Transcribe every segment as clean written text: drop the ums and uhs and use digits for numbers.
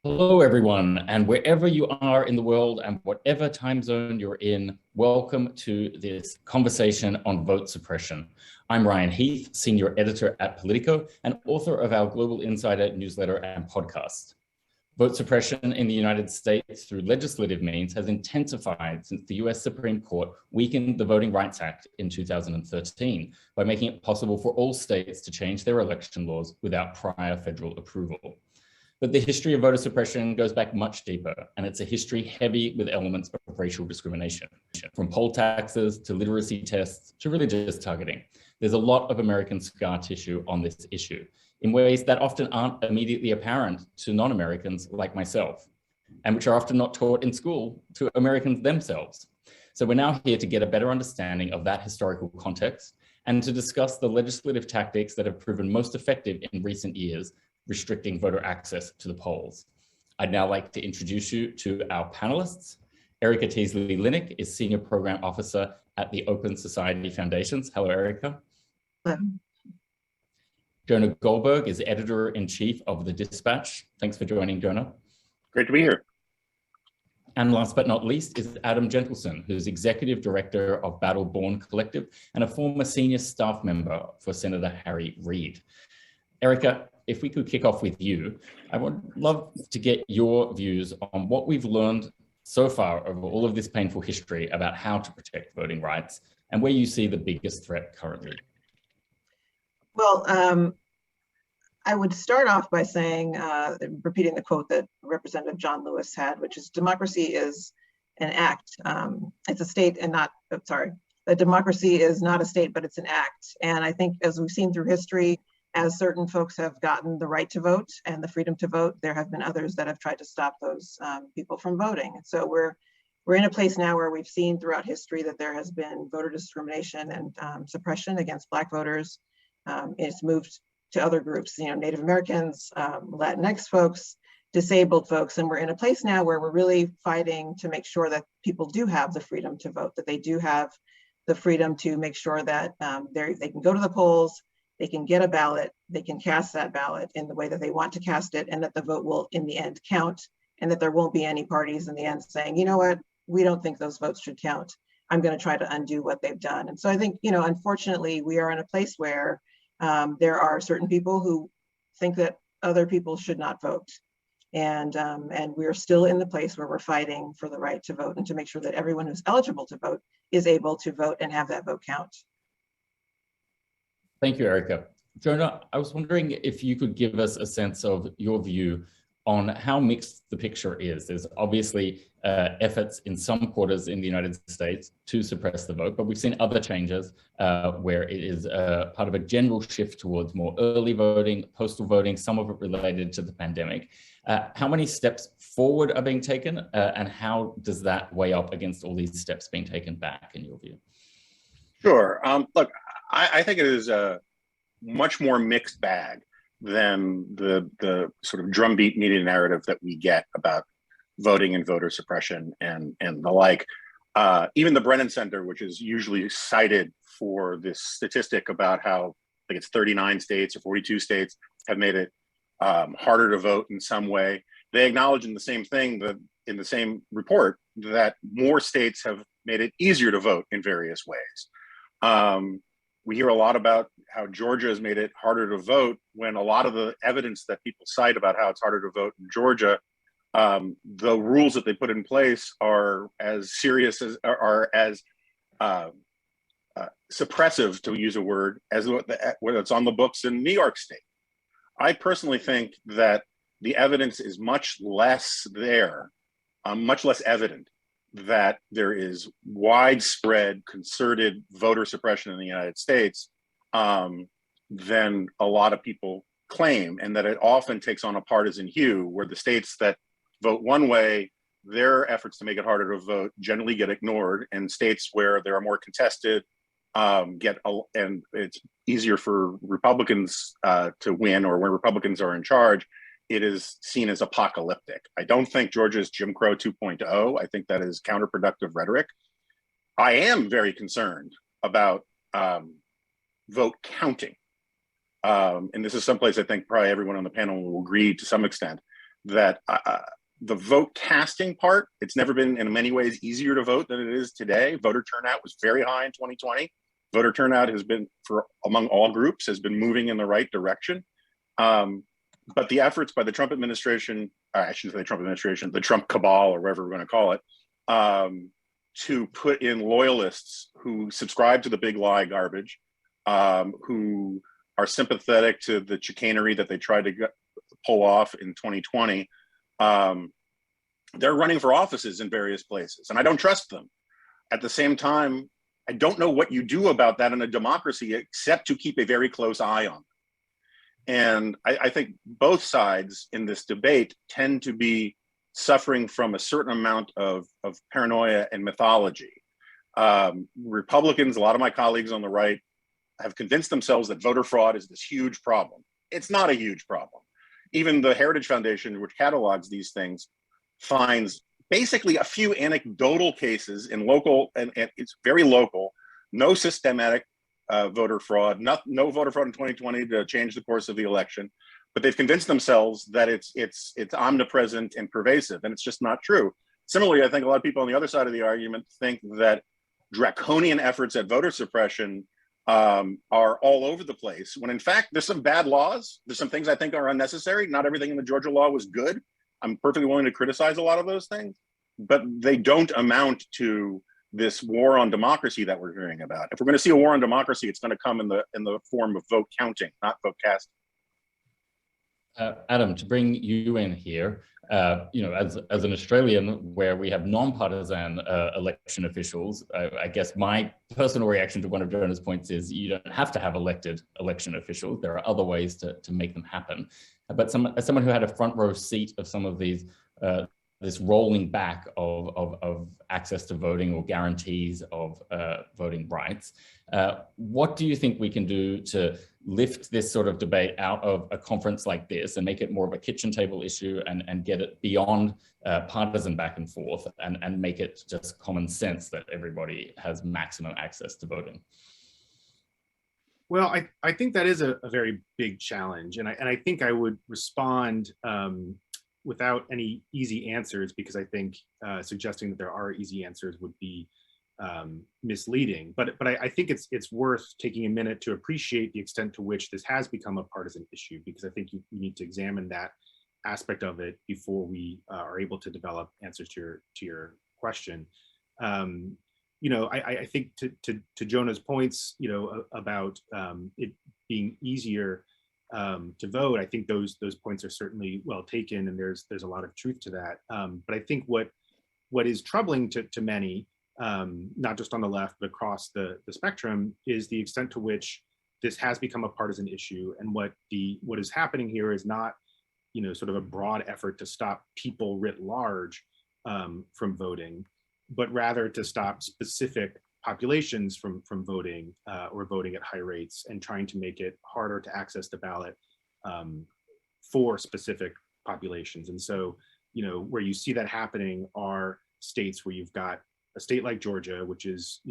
Hello, everyone, and wherever you are in the world and whatever time zone you're in, welcome to this conversation on vote suppression. I'm Ryan Heath, Senior Editor at Politico and author of our Global Insider newsletter and podcast. Vote suppression in the United States through legislative means has intensified since the US Supreme Court weakened the Voting Rights Act in 2013 by making it possible for all states to change their election laws without prior federal approval. But the history of voter suppression goes back much deeper, and it's a history heavy with elements of racial discrimination, from poll taxes to literacy tests to religious targeting. There's a lot of American scar tissue on this issue in ways that often aren't immediately apparent to non-Americans like myself, and which are often not taught in school to Americans themselves. So we're now here to get a better understanding of that historical context and to discuss the legislative tactics that have proven most effective in recent years restricting voter access to the polls. I'd now like to introduce you to our panelists. Erica Teasley Linnick is Senior Program Officer at the Open Society Foundations. Hello, Erica. Hello. Jonah Goldberg is Editor-in-Chief of The Dispatch. Thanks for joining, Jonah. Great to be here. And last but not least is Adam Jentleson, who's Executive Director of Battle Born Collective and a former senior staff member for Senator Harry Reid. Erica, if we could kick off with you, I would love to get your views on what we've learned so far over all of this painful history about how to protect voting rights and where you see the biggest threat currently. Well, I would start off by saying, repeating the quote that Representative John Lewis had, which is democracy is an act. It's a state and not, that democracy is not a state, but it's an act. And I think as we've seen through history, as certain folks have gotten the right to vote and the freedom to vote, there have been others that have tried to stop those people from voting. And so we're in a place now where we've seen throughout history that there has been voter discrimination and suppression against Black voters. It's moved to other groups, Native Americans, Latinx folks, disabled folks, and we're in a place now where we're really fighting to make sure that people do have the freedom to vote, that they do have the freedom to make sure that they can go to the polls, they can get a ballot, they can cast that ballot in the way that they want to cast it, and that the vote will in the end count, and that there won't be any parties in the end saying, you know what, we don't think those votes should count. I'm going to try to undo what they've done. And so I think, unfortunately, we are in a place where there are certain people who think that other people should not vote. And we're still in the place where we're fighting for the right to vote and to make sure that everyone who's eligible to vote is able to vote and have that vote count. Thank you, Erica. Jonah, I was wondering if you could give us a sense of your view on how mixed the picture is. There's obviously efforts in some quarters in the United States to suppress the vote, but we've seen other changes where it is part of a general shift towards more early voting, postal voting, some of it related to the pandemic. How many steps forward are being taken and how does that weigh up against all these steps being taken back in your view? Sure. Look, I think it is a much more mixed bag than the sort of drumbeat media narrative that we get about voting and voter suppression and the like. Even the Brennan Center, which is usually cited for this statistic about how I think it's 39 states or 42 states have made it harder to vote in some way. They acknowledge in the same thing, in the same report, that more states have made it easier to vote in various ways. We hear a lot about how Georgia has made it harder to vote when a lot of the evidence that people cite about how it's harder to vote in Georgia, the rules that they put in place are as serious as, are as suppressive, to use a word, as what's on the books in New York State. I personally think that the evidence is much less there, much less evident that there is widespread concerted voter suppression in the United States than a lot of people claim, and that it often takes on a partisan hue where the states that vote one way, their efforts to make it harder to vote generally get ignored, and states where there are more contested and it's easier for Republicans to win, or where Republicans are in charge, it is seen as apocalyptic. I don't think Georgia's Jim Crow 2.0. I think that is counterproductive rhetoric. I am very concerned about vote counting. And this is someplace I think probably everyone on the panel will agree to some extent that the vote casting part, it's never been in many ways easier to vote than it is today. Voter turnout was very high in 2020. Voter turnout has been, for among all groups, has been moving in the right direction. But the efforts by the Trump administration, I shouldn't say the Trump administration, the Trump cabal, or whatever we're going to call it, to put in loyalists who subscribe to the big lie garbage, who are sympathetic to the chicanery that they tried to pull off in 2020. They're running for offices in various places, and I don't trust them. At the same time, I don't know what you do about that in a democracy except to keep a very close eye on them. And I think both sides in this debate tend to be suffering from a certain amount of paranoia and mythology. Republicans, a lot of my colleagues on the right, have convinced themselves that voter fraud is this huge problem. It's not a huge problem. Even the Heritage Foundation, which catalogs these things, finds basically a few anecdotal cases in local, and it's very local, no systematic voter fraud, no voter fraud in 2020 to change the course of the election, but they've convinced themselves that it's omnipresent and pervasive, and it's just not true. Similarly, I think a lot of people on the other side of the argument think that draconian efforts at voter suppression are all over the place, when in fact, there's some bad laws. There's some things I think are unnecessary. Not everything in the Georgia law was good. I'm perfectly willing to criticize a lot of those things, but they don't amount to this war on democracy that we're hearing about. If we're going to see a war on democracy, it's going to come in the form of vote counting, not vote casting. Adam, to bring you in here, as an Australian where we have non-partisan election officials, I guess my personal reaction to one of Jonah's points is you don't have to have elected election officials. There are other ways to make them happen. But as someone who had a front row seat of some of these, this rolling back of access to voting or guarantees of voting rights, what do you think we can do to lift this sort of debate out of a conference like this and make it more of a kitchen table issue and get it beyond partisan back and forth and make it just common sense that everybody has maximum access to voting? Well, I think that is a very big challenge, and I think I would respond without any easy answers, because I think suggesting that there are easy answers would be misleading. But I think it's worth taking a minute to appreciate the extent to which this has become a partisan issue, because I think you need to examine that aspect of it before we are able to develop answers to your question. I think to Jonah's points, about it being easier to vote, I think those points are certainly well taken, and there's a lot of truth to that. But I think what is troubling to many, not just on the left but across the spectrum, is the extent to which this has become a partisan issue, and what is happening here is not sort of a broad effort to stop people writ large from voting, but rather to stop specific populations from voting or voting at high rates, and trying to make it harder to access the ballot for specific populations. And so, where you see that happening are states where you've got a state like Georgia, which is,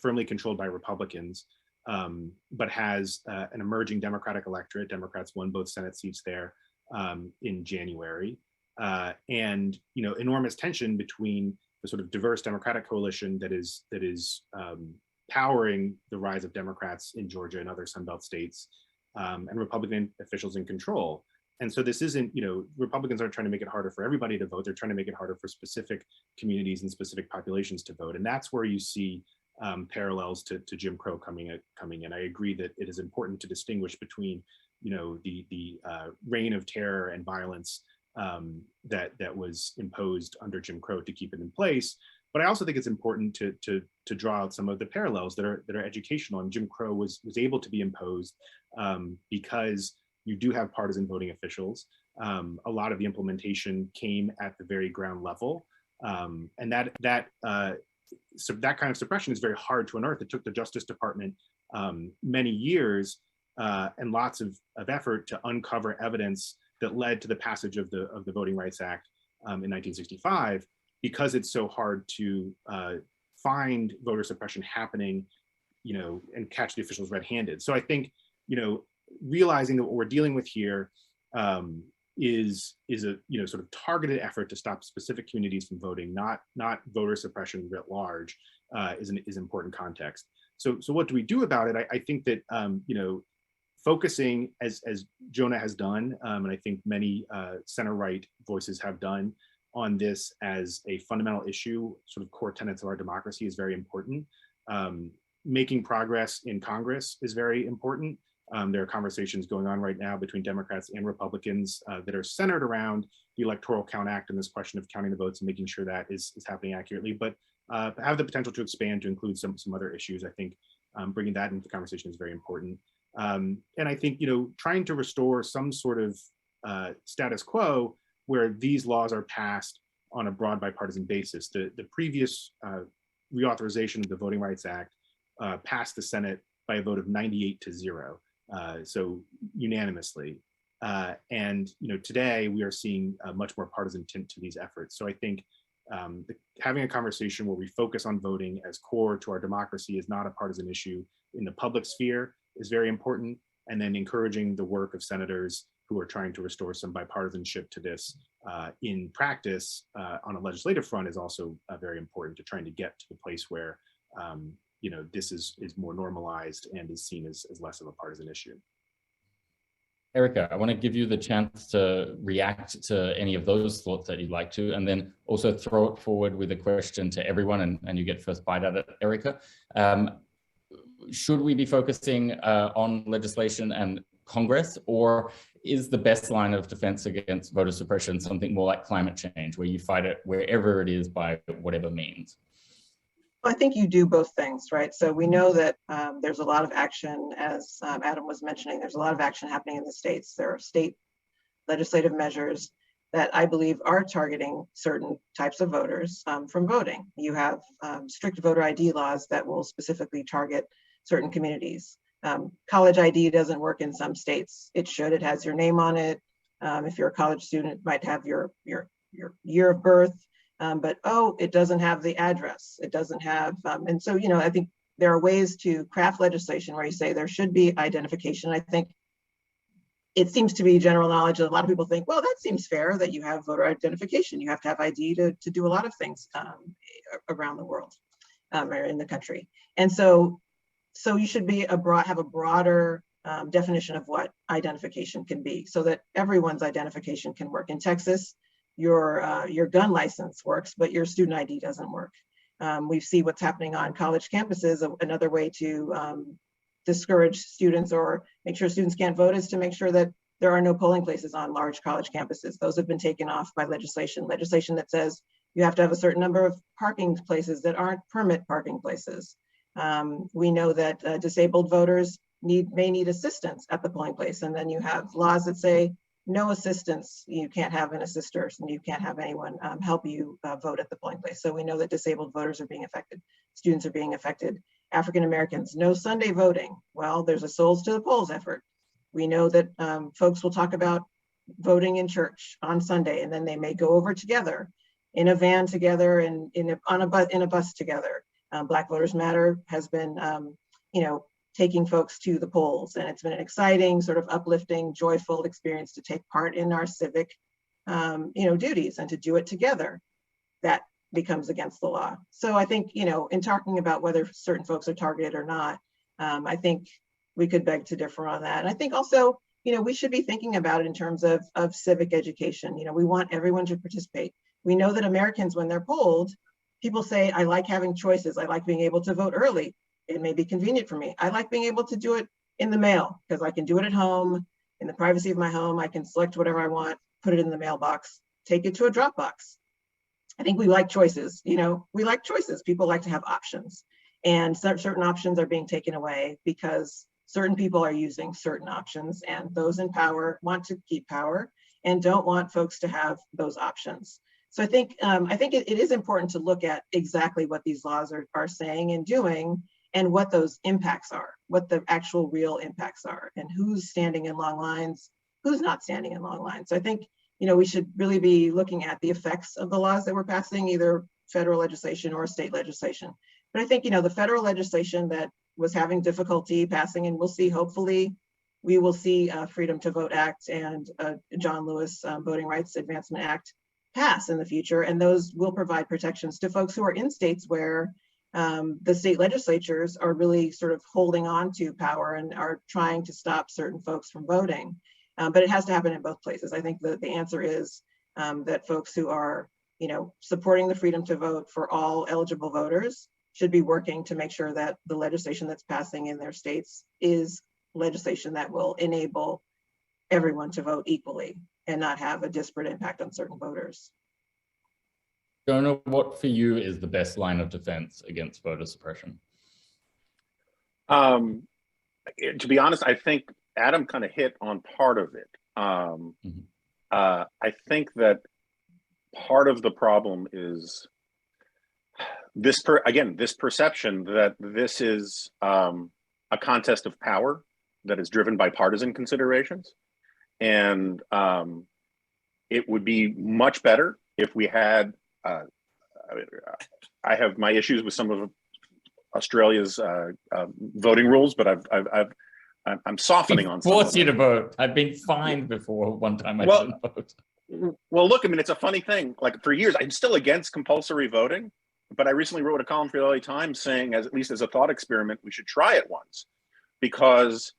firmly controlled by Republicans, but has an emerging Democratic electorate. Democrats won both Senate seats there in January. And, enormous tension between the sort of diverse Democratic coalition that is powering the rise of Democrats in Georgia and other Sunbelt states, and Republican officials in control. And so this isn't, Republicans aren't trying to make it harder for everybody to vote. They're trying to make it harder for specific communities and specific populations to vote. And that's where you see parallels to Jim Crow coming in. I agree that it is important to distinguish between, the reign of terror and violence that was imposed under Jim Crow to keep it in place. But I also think it's important to draw out some of the parallels that are educational. And Jim Crow was able to be imposed because you do have partisan voting officials. A lot of the implementation came at the very ground level, and that kind of suppression is very hard to unearth. It took the Justice Department many years and lots of effort to uncover evidence that led to the passage of the Voting Rights Act in 1965, because it's so hard to find voter suppression happening, and catch the officials red-handed. So I think, realizing that what we're dealing with here is a sort of targeted effort to stop specific communities from voting, not voter suppression writ large, is important context. So what do we do about it? I think that focusing as Jonah has done, and I think many center-right voices have done on this as a fundamental issue, sort of core tenets of our democracy, is very important. Making progress in Congress is very important. There are conversations going on right now between Democrats and Republicans that are centered around the Electoral Count Act and this question of counting the votes and making sure that is happening accurately, but have the potential to expand to include some other issues. I think bringing that into the conversation is very important. And I think, trying to restore some sort of status quo where these laws are passed on a broad bipartisan basis. The previous reauthorization of the Voting Rights Act passed the Senate by a vote of 98-0, so unanimously. And today we are seeing a much more partisan tint to these efforts. So I think having a conversation where we focus on voting as core to our democracy is not a partisan issue in the public sphere is very important. And then encouraging the work of senators who are trying to restore some bipartisanship to this in practice on a legislative front is also very important to trying to get to the place where this is more normalized and is seen as less of a partisan issue. Erica, I want to give you the chance to react to any of those thoughts that you'd like to, and then also throw it forward with a question to everyone, and you get first bite at it, Erica. Should we be focusing on legislation and Congress, or is the best line of defense against voter suppression something more like climate change, where you fight it wherever it is by whatever means? Well, I think you do both things, right? So we know that there's a lot of action, as Adam was mentioning, there's a lot of action happening in the states. There are state legislative measures that I believe are targeting certain types of voters from voting. You have strict voter ID laws that will specifically target certain communities. College ID doesn't work in some states. It should. It has your name on it. If you're a college student, it might have your year of birth, but it doesn't have the address. It doesn't have, and so I think there are ways to craft legislation where you say there should be identification. I think it seems to be general knowledge that a lot of people think, well, that seems fair that you have voter identification. You have to have ID to do a lot of things around the world or in the country, and so you should be have a broader definition of what identification can be, so that everyone's identification can work. In Texas, your gun license works, but your student ID doesn't work. We see what's happening on college campuses. Another way to discourage students or make sure students can't vote is to make sure that there are no polling places on large college campuses. Those have been taken off by legislation that says you have to have a certain number of parking places that aren't permit parking places. We know that disabled voters may need assistance at the polling place, and then you have laws that say no assistance. You can't have an assister, and you can't have anyone help you vote at the polling place. So we know that disabled voters are being affected. Students are being affected. African Americans, no Sunday voting. Well, there's a Souls to the Polls effort. We know that folks will talk about voting in church on Sunday, and then they may go over together in a van together and in a bus together. Black Voters Matter has been, taking folks to the polls, and it's been an exciting, sort of uplifting, joyful experience to take part in our civic, duties and to do it together. That becomes against the law. So I think, in talking about whether certain folks are targeted or not, I think we could beg to differ on that. And I think also, we should be thinking about it in terms of civic education. We want everyone to participate. We know that Americans, when they're polled, people say, I like having choices. I like being able to vote early. It may be convenient for me. I like being able to do it in the mail because I can do it at home, in the privacy of my home. I can select whatever I want, put it in the mailbox, take it to a drop box. I think we like choices. We like choices. People like to have options, and certain options are being taken away because certain people are using certain options, and those in power want to keep power and don't want folks to have those options. So I think it is important to look at exactly what these laws are saying and doing, and what those impacts are, what the actual real impacts are, and who's standing in long lines, who's not standing in long lines. So I think, we should really be looking at the effects of the laws that we're passing, either federal legislation or state legislation. But I think, the federal legislation that was having difficulty passing, and we'll see hopefully we will see Freedom to Vote Act and John Lewis Voting Rights Advancement Act pass in the future, and those will provide protections to folks who are in states where the state legislatures are really sort of holding on to power and are trying to stop certain folks from voting. But it has to happen in both places. I think that the answer is that folks who are, supporting the freedom to vote for all eligible voters should be working to make sure that the legislation that's passing in their states is legislation that will enable everyone to vote equally and not have a disparate impact on certain voters. Jonah, what for you is the best line of defense against voter suppression? To be honest, I think Adam kind of hit on part of it. I think that part of the problem is this perception that this is a contest of power that is driven by partisan considerations. And it would be much better if we had, I have my issues with some of Australia's voting rules, but I'm softening on some. Force you to vote. I've been fined before one time I didn't vote. Well, look, I mean, it's a funny thing. Like for years, I'm still against compulsory voting, but I recently wrote a column for the LA Times saying, at least as a thought experiment, we should try it once, because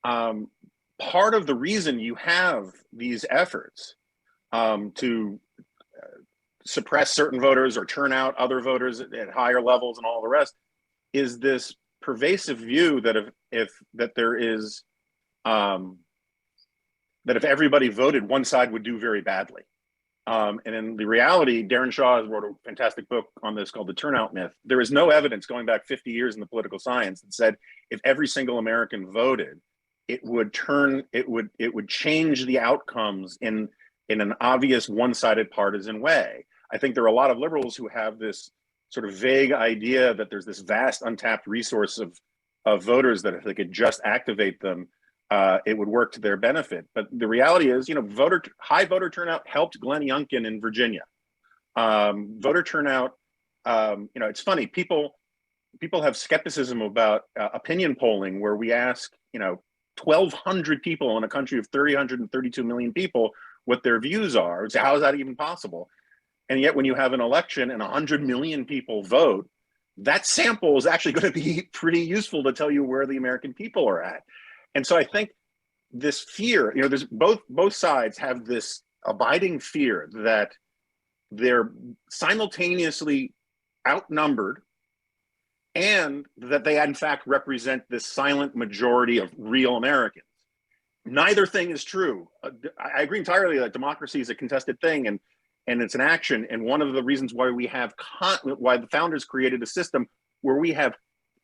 part of the reason you have these efforts to suppress certain voters or turn out other voters at higher levels and all the rest is this pervasive view that if everybody voted, one side would do very badly. And in the reality, Darren Shaw wrote a fantastic book on this called The Turnout Myth. There is no evidence going back 50 years in the political science that said if every single American voted, it would change the outcomes in an obvious one-sided partisan way. I think there are a lot of liberals who have this sort of vague idea that there's this vast untapped resource of voters that if they could just activate them, it would work to their benefit. But the reality is, high voter turnout helped Glenn Youngkin in Virginia. Voter turnout, it's funny, people have skepticism about opinion polling where we ask, 1,200 people in a country of 332 million people what their views are. So how is that even possible? And yet when you have an election and 100 million people vote, that sample is actually going to be pretty useful to tell you where the American people are at. And so I think this fear, there's both sides have this abiding fear that they're simultaneously outnumbered and that they in fact represent this silent majority of real Americans. Neither thing is true. I agree entirely that democracy is a contested thing and it's an action. And one of the reasons why why the founders created a system where we have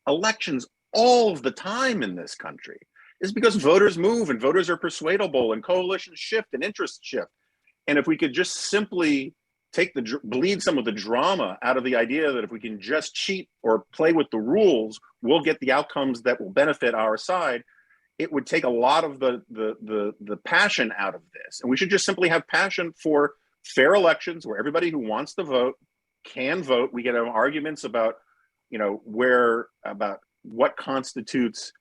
elections all of the time in this country is because voters move and voters are persuadable and coalitions shift and interests shift. And if we could just simply bleed some of the drama out of the idea that if we can just cheat or play with the rules, we'll get the outcomes that will benefit our side, it would take a lot of the passion out of this. And we should just simply have passion for fair elections where everybody who wants to vote can vote. We can have arguments about, about what constitutes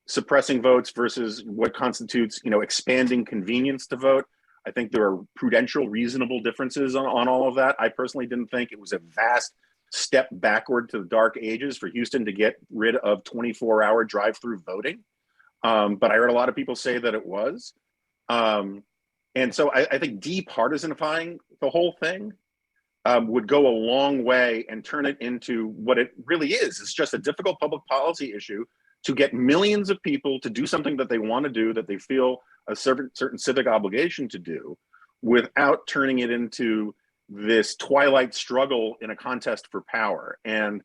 suppressing votes versus what constitutes, expanding convenience to vote. I think there are prudential, reasonable differences on all of that. I personally didn't think it was a vast step backward to the dark ages for Houston to get rid of 24-hour drive-through voting. But I heard a lot of people say that it was. And so I think departisanifying the whole thing would go a long way and turn it into what it really is. It's just a difficult public policy issue to get millions of people to do something that they want to do, that they feel a certain civic obligation to do, without turning it into this twilight struggle in a contest for power. And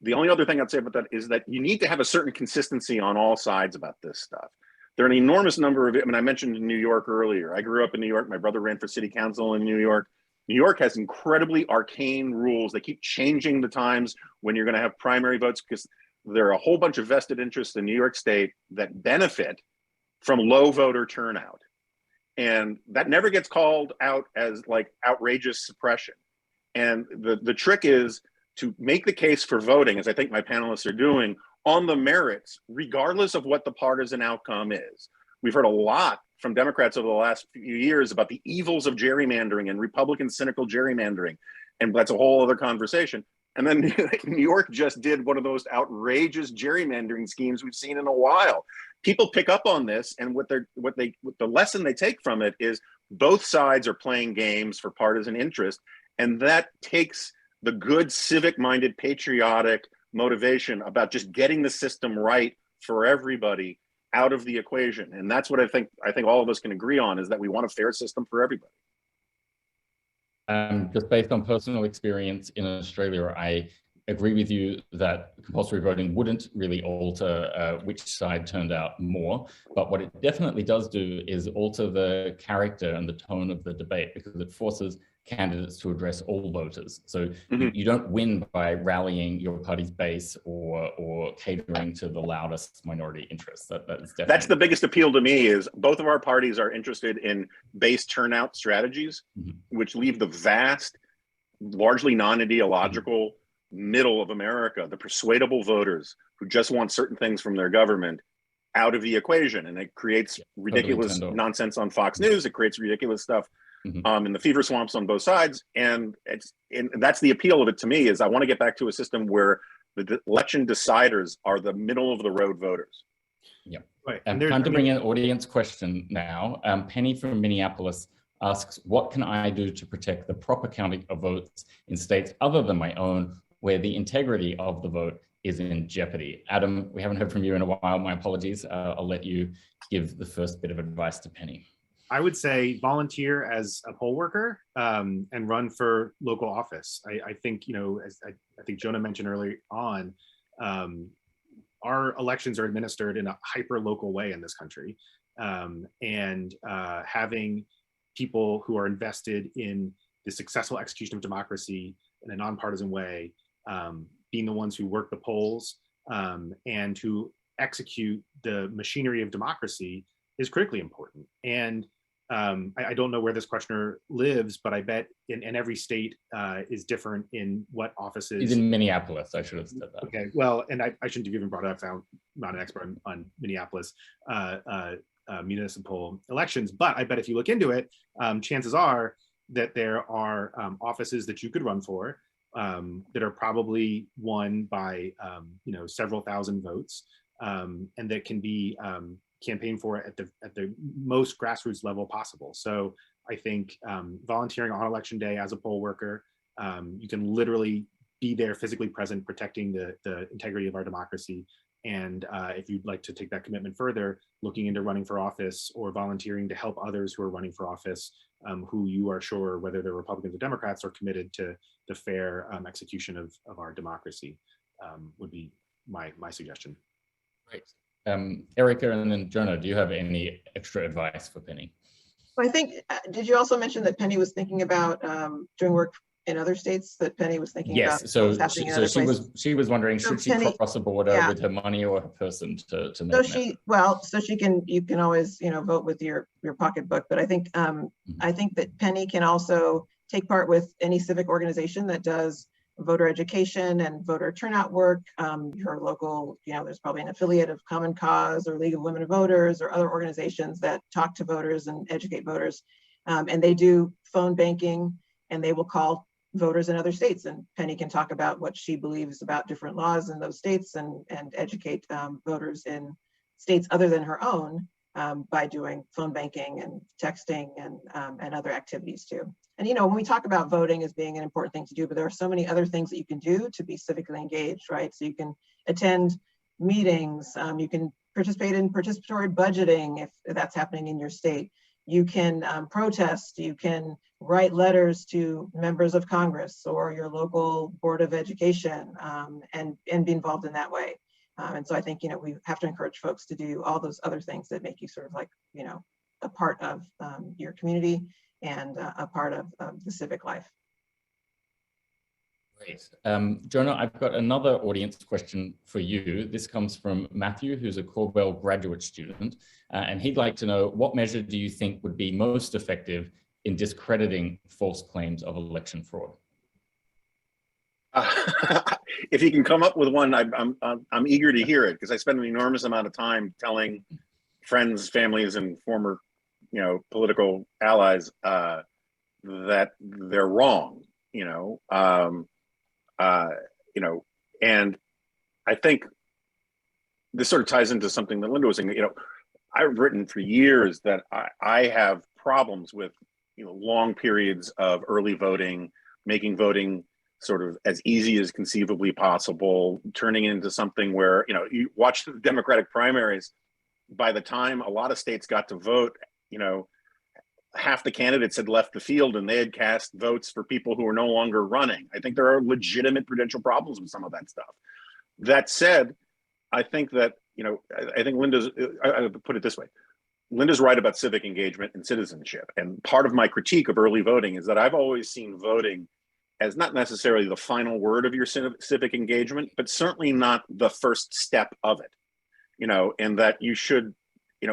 the only other thing I'd say about that is that you need to have a certain consistency on all sides about this stuff. There are an enormous number of, I mentioned New York earlier. I grew up in New York. My brother ran for city council in New York. New York has incredibly arcane rules. They keep changing the times when you're going to have primary votes because there are a whole bunch of vested interests in New York State that benefit from low voter turnout. And that never gets called out as like outrageous suppression. And the trick is to make the case for voting, as I think my panelists are doing, on the merits, regardless of what the partisan outcome is. We've heard a lot from Democrats over the last few years about the evils of gerrymandering and Republican cynical gerrymandering. And that's a whole other conversation. And then New York just did one of those outrageous gerrymandering schemes we've seen in a while. People pick up on this, and the lesson they take from it is both sides are playing games for partisan interest, and that takes the good civic-minded, patriotic motivation about just getting the system right for everybody out of the equation. And that's what I think all of us can agree on, is that we want a fair system for everybody. Just based on personal experience in Australia, I agree with you that compulsory voting wouldn't really alter which side turned out more. But what it definitely does do is alter the character and the tone of the debate, because it forces candidates to address all voters. So you don't win by rallying your party's base or catering to the loudest minority interests. That's the biggest appeal to me, is both of our parties are interested in base turnout strategies, which leave the vast, largely non-ideological middle of America, the persuadable voters who just want certain things from their government, out of the equation. And it creates ridiculous nonsense on Fox News. It creates ridiculous stuff in the fever swamps on both sides. And that's the appeal of it to me, is I want to get back to a system where the election deciders are the middle of the road voters. Yeah. Right. Time to bring in an audience question now. Penny from Minneapolis asks, what can I do to protect the proper counting of votes in states other than my own, where the integrity of the vote is in jeopardy? Adam, we haven't heard from you in a while. My apologies. I'll let you give the first bit of advice to Penny. I would say volunteer as a poll worker and run for local office. I think, as I think Jonah mentioned early on, our elections are administered in a hyper local way in this country. And having people who are invested in the successful execution of democracy in a nonpartisan way, being the ones who work the polls and who execute the machinery of democracy is critically important. And I don't know where this questioner lives, but I bet in every state is different in what offices. He's in Minneapolis. I should have said that. Okay, well, and I shouldn't have even brought it up. I'm not an expert on Minneapolis municipal elections, but I bet if you look into it, chances are that there are offices that you could run for that are probably won by several thousand votes, and that can be campaign for at the most grassroots level possible. So I think volunteering on election day as a poll worker, you can literally be there physically present, protecting the integrity of our democracy. And if you'd like to take that commitment further, looking into running for office or volunteering to help others who are running for office, who you are sure, whether they're Republicans or Democrats, are committed to the fair execution of our democracy, would be my suggestion. Great. Erica and then Jonah, do you have any extra advice for Penny? Well, I think, did you also mention that Penny was thinking about doing work in other states, that Penny was thinking about? Yes, so she was wondering, should she cross a border with her money or her person to make you can always, vote with your pocketbook. But I think that Penny can also take part with any civic organization that does voter education and voter turnout work. Her local, there's probably an affiliate of Common Cause or League of Women Voters or other organizations that talk to voters and educate voters. And they do phone banking, and they will call voters in other states. And Penny can talk about what she believes about different laws in those states and educate voters in states other than her own by doing phone banking and texting and other activities too. And when we talk about voting as being an important thing to do, but there are so many other things that you can do to be civically engaged, right? So you can attend meetings, you can participate in participatory budgeting if that's happening in your state. You can protest, you can write letters to members of Congress or your local Board of Education and be involved in that way. And so I think, we have to encourage folks to do all those other things that make you sort of like, a part of your community and a part of the civic life. Great. Jonah, I've got another audience question for you. This comes from Matthew, who's a Cornell graduate student, and he'd like to know, what measure do you think would be most effective in discrediting false claims of election fraud? If you can come up with one, I'm eager to hear it, because I spend an enormous amount of time telling friends, families, and former, political allies, that they're wrong, and I think this sort of ties into something that Linda was saying. I've written for years that I have problems with, long periods of early voting, making voting sort of as easy as conceivably possible, turning into something where, you watch the Democratic primaries, by the time a lot of states got to vote, half the candidates had left the field and they had cast votes for people who are no longer running. I think there are legitimate prudential problems with some of that stuff. That said, I think that, I think I put it this way. Linda's right about civic engagement and citizenship. And part of my critique of early voting is that I've always seen voting as not necessarily the final word of your civic engagement, but certainly not the first step of it, and that you should,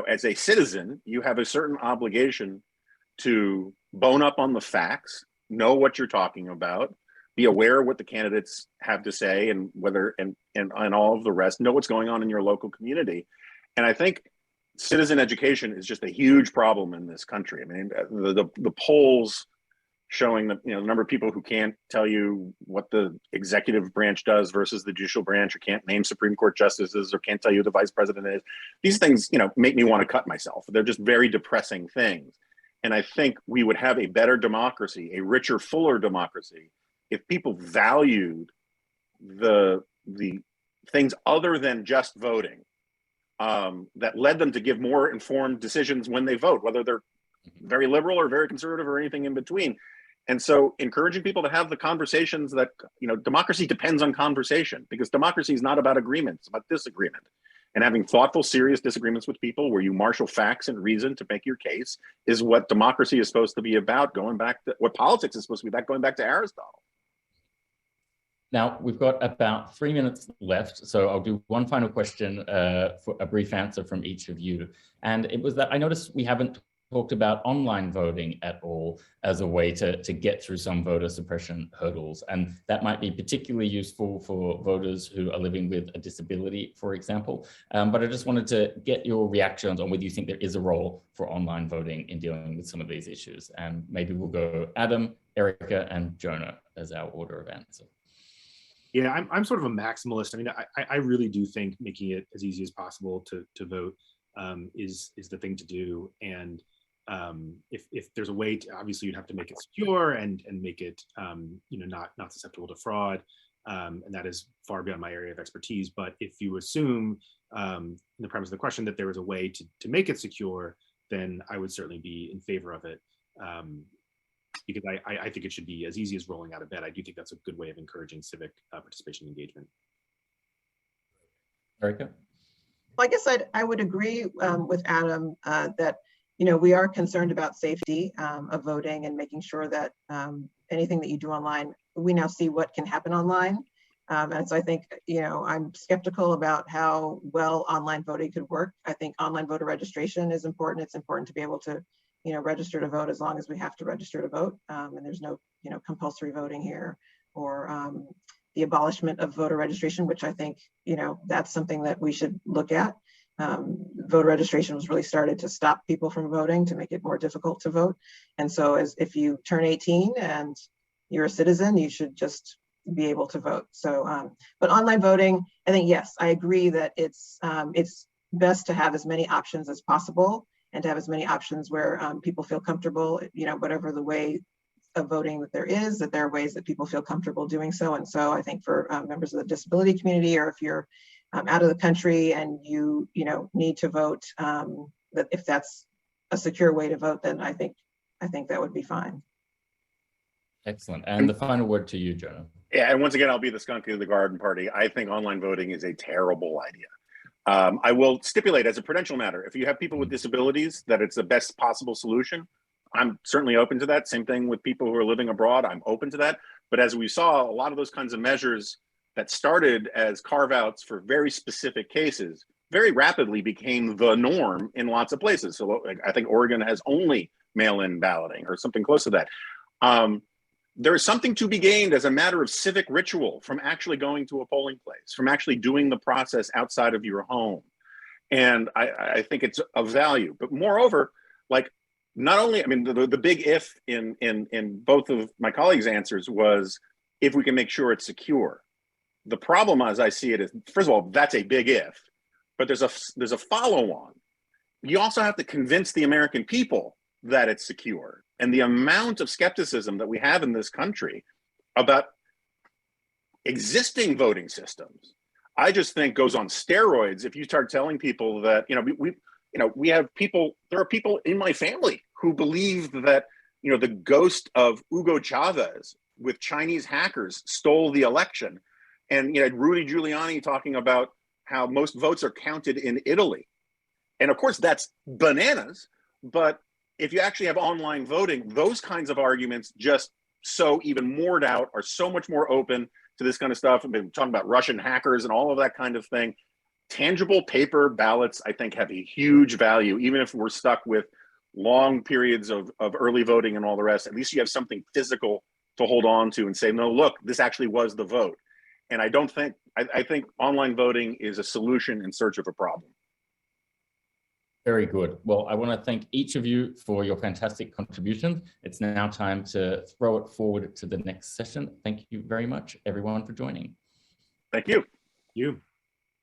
as a citizen, you have a certain obligation to bone up on the facts, know what you're talking about, be aware of what the candidates have to say and whether, and all of the rest, know what's going on in your local community. And I think citizen education is just a huge problem in this country. I mean, the polls showing that, the number of people who can't tell you what the executive branch does versus the judicial branch, or can't name Supreme Court justices, or can't tell you who the vice president is. These things, make me want to cut myself. They're just very depressing things. And I think we would have a better democracy, a richer, fuller democracy, if people valued the things other than just voting, that led them to give more informed decisions when they vote, whether they're very liberal or very conservative or anything in between. And so encouraging people to have the conversations that, democracy depends on conversation, because democracy is not about agreement, it's about disagreement. And having thoughtful, serious disagreements with people where you marshal facts and reason to make your case is what democracy is supposed to be about, going back to what politics is supposed to be about, going back to Aristotle. Now, we've got about 3 minutes left, so I'll do one final question for a brief answer from each of you. And it was that I noticed we haven't talked about online voting at all as a way to get through some voter suppression hurdles. And that might be particularly useful for voters who are living with a disability, for example. But I just wanted to get your reactions on whether you think there is a role for online voting in dealing with some of these issues. And maybe we'll go Adam, Erica, and Jonah as our order of answer. Yeah, I'm sort of a maximalist. I mean, I really do think making it as easy as possible to vote is the thing to do. And if there's a way to, obviously you'd have to make it secure and make it not susceptible to fraud, and that is far beyond my area of expertise. But if you assume in the premise of the question that there is a way to make it secure, then I would certainly be in favor of it, because I think it should be as easy as rolling out of bed. I do think that's a good way of encouraging civic participation and engagement. Erica? Well, I guess I would agree with Adam that we are concerned about safety of voting and making sure that anything that you do online, we now see what can happen online. And so I think, I'm skeptical about how well online voting could work. I think online voter registration is important. It's important to be able to, register to vote as long as we have to register to vote. And there's no, compulsory voting here, or the abolishment of voter registration, which I think, that's something that we should look at. Voter registration was really started to stop people from voting, to make it more difficult to vote. And so if you turn 18 and you're a citizen, you should just be able to vote. So, but online voting, I think, yes, I agree that it's best to have as many options as possible, and to have as many options where people feel comfortable, whatever the way of voting that there are ways that people feel comfortable doing so. And so I think for members of the disability community, or if you're out of the country and you need to vote, that if that's a secure way to vote, then I think that would be fine. Excellent. And the final word to you, Jonah. Yeah, and once again, I'll be the skunk of the garden party. I think online voting is a terrible idea. I will stipulate as a prudential matter, if you have people with disabilities, that it's the best possible solution. I'm certainly open to that. Same thing with people who are living abroad. I'm open to that. But as we saw, a lot of those kinds of measures that started as carve-outs for very specific cases very rapidly became the norm in lots of places. So I think Oregon has only mail-in balloting or something close to that. There is something to be gained as a matter of civic ritual from actually going to a polling place, from actually doing the process outside of your home. And I think it's of value. But moreover, like, not only, I mean, the big if in both of my colleagues' answers was if we can make sure it's secure. The problem as I see it is, first of all, that's a big if, but there's a follow-on. You also have to convince the American people that it's secure. And the amount of skepticism that we have in this country about existing voting systems, I just think goes on steroids if you start telling people that, we have people, there are people in my family who believe that, the ghost of Hugo Chavez with Chinese hackers stole the election. And Rudy Giuliani talking about how most votes are counted in Italy. And of course, that's bananas. But if you actually have online voting, those kinds of arguments just sow even more doubt, are so much more open to this kind of stuff. I've been talking about Russian hackers and all of that kind of thing. Tangible paper ballots, I think, have a huge value, even if we're stuck with long periods of early voting and all the rest. At least you have something physical to hold on to and say, no, look, this actually was the vote. And I think online voting is a solution in search of a problem. Very good. Well, I want to thank each of you for your fantastic contributions. It's now time to throw it forward to the next session. Thank you very much, everyone, for joining. Thank you. You.